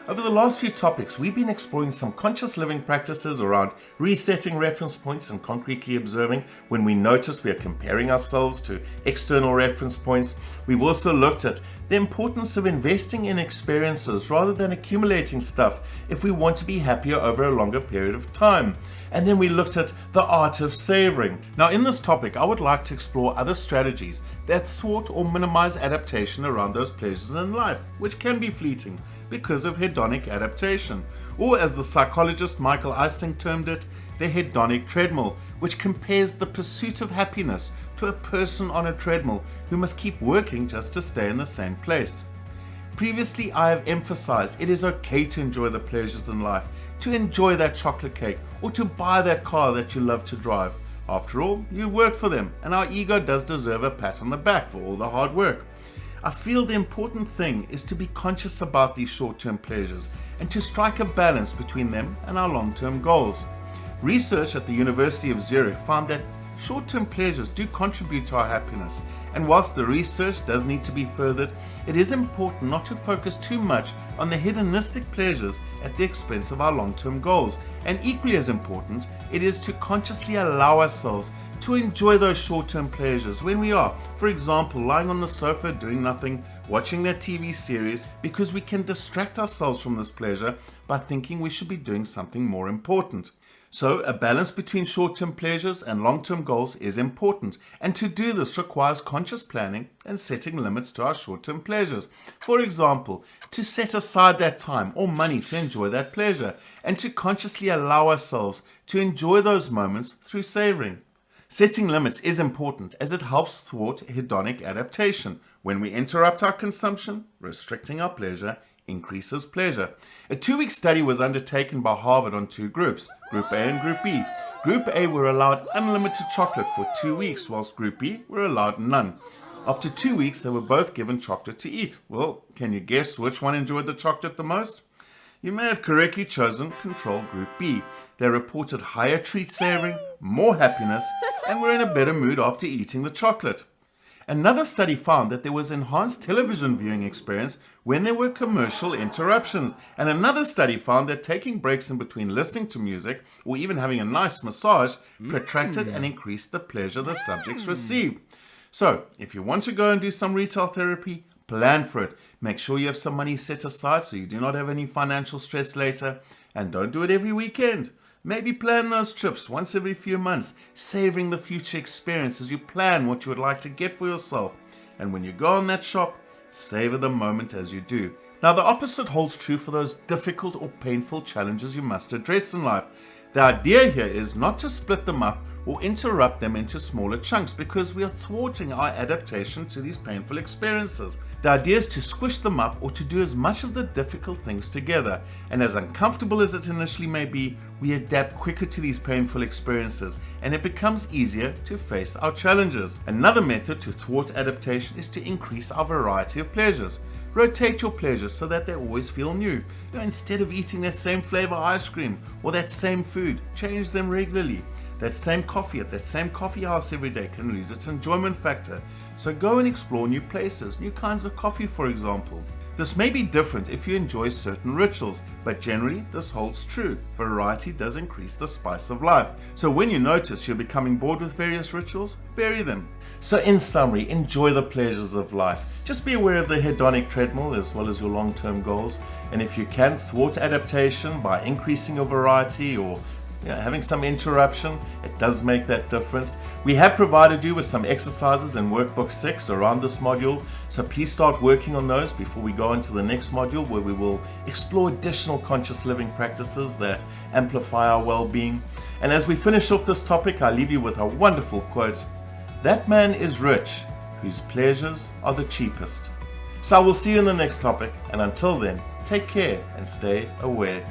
Over the last few topics, we've been exploring some conscious living practices around resetting reference points and concretely observing when we notice we are comparing ourselves to external reference points. We've also looked at the importance of investing in experiences rather than accumulating stuff if we want to be happier over a longer period of time. And then we looked at the art of savoring. Now in this topic, I would like to explore other strategies that thwart or minimize adaptation around those pleasures in life, which can be fleeting because of hedonic adaptation, or as the psychologist Michael Eysenck termed it, the hedonic treadmill, which compares the pursuit of happiness to a person on a treadmill who must keep working just to stay in the same place. Previously, I have emphasized it is okay to enjoy the pleasures in life, to enjoy that chocolate cake, or to buy that car that you love to drive. After all, you worked for them, and our ego does deserve a pat on the back for all the hard work. I feel the important thing is to be conscious about these short-term pleasures and to strike a balance between them and our long-term goals. Research at the University of Zurich found that short-term pleasures do contribute to our happiness, and whilst the research does need to be furthered, it is important not to focus too much on the hedonistic pleasures at the expense of our long-term goals. And equally as important, it is to consciously allow ourselves to enjoy those short-term pleasures when we are, for example, lying on the sofa doing nothing, watching that TV series, because we can distract ourselves from this pleasure by thinking we should be doing something more important. So a balance between short-term pleasures and long-term goals is important, and to do this requires conscious planning and setting limits to our short-term pleasures. For example, to set aside that time or money to enjoy that pleasure, and to consciously allow ourselves to enjoy those moments through savoring. Setting limits is important as it helps thwart hedonic adaptation. When we interrupt our consumption, restricting our pleasure increases pleasure. A 2-week study was undertaken by Harvard on 2 groups, Group A and Group B. Group A were allowed unlimited chocolate for 2 weeks, whilst Group B were allowed none. After 2 weeks, they were both given chocolate to eat. Well, can you guess which one enjoyed the chocolate the most? You may have correctly chosen control Group B. They reported higher treat savoring, more happiness, and were in a better mood after eating the chocolate. Another study found that there was enhanced television viewing experience when there were commercial interruptions. And another study found that taking breaks in between listening to music or even having a nice massage protracted and increased the pleasure the subjects received. So, if you want to go and do some retail therapy, plan for it. Make sure you have some money set aside so you do not have any financial stress later. And don't do it every weekend. Maybe plan those trips once every few months, savoring the future experience as you plan what you would like to get for yourself. And when you go on that shop, savor the moment as you do. Now the opposite holds true for those difficult or painful challenges you must address in life. The idea here is not to split them up or interrupt them into smaller chunks because we are thwarting our adaptation to these painful experiences. The idea is to squish them up or to do as much of the difficult things together. And as uncomfortable as it initially may be, we adapt quicker to these painful experiences and it becomes easier to face our challenges. Another method to thwart adaptation is to increase our variety of pleasures. Rotate your pleasures so that they always feel new. Instead of eating that same flavor ice cream or that same food, change them regularly. That same coffee at that same coffee house every day can lose its enjoyment factor. So go and explore new places, new kinds of coffee for example. This may be different if you enjoy certain rituals, but generally this holds true. Variety does increase the spice of life. So when you notice you're becoming bored with various rituals, vary them. So in summary, enjoy the pleasures of life. Just be aware of the hedonic treadmill as well as your long-term goals. And if you can, thwart adaptation by increasing your variety or having some interruption, it does make that difference. We have provided you with some exercises in Workbook 6 around this module, so please start working on those before we go into the next module where we will explore additional conscious living practices that amplify our well-being. And as we finish off this topic, I leave you with a wonderful quote: "That man is rich whose pleasures are the cheapest." So I will see you in the next topic, and until then, take care and stay aware.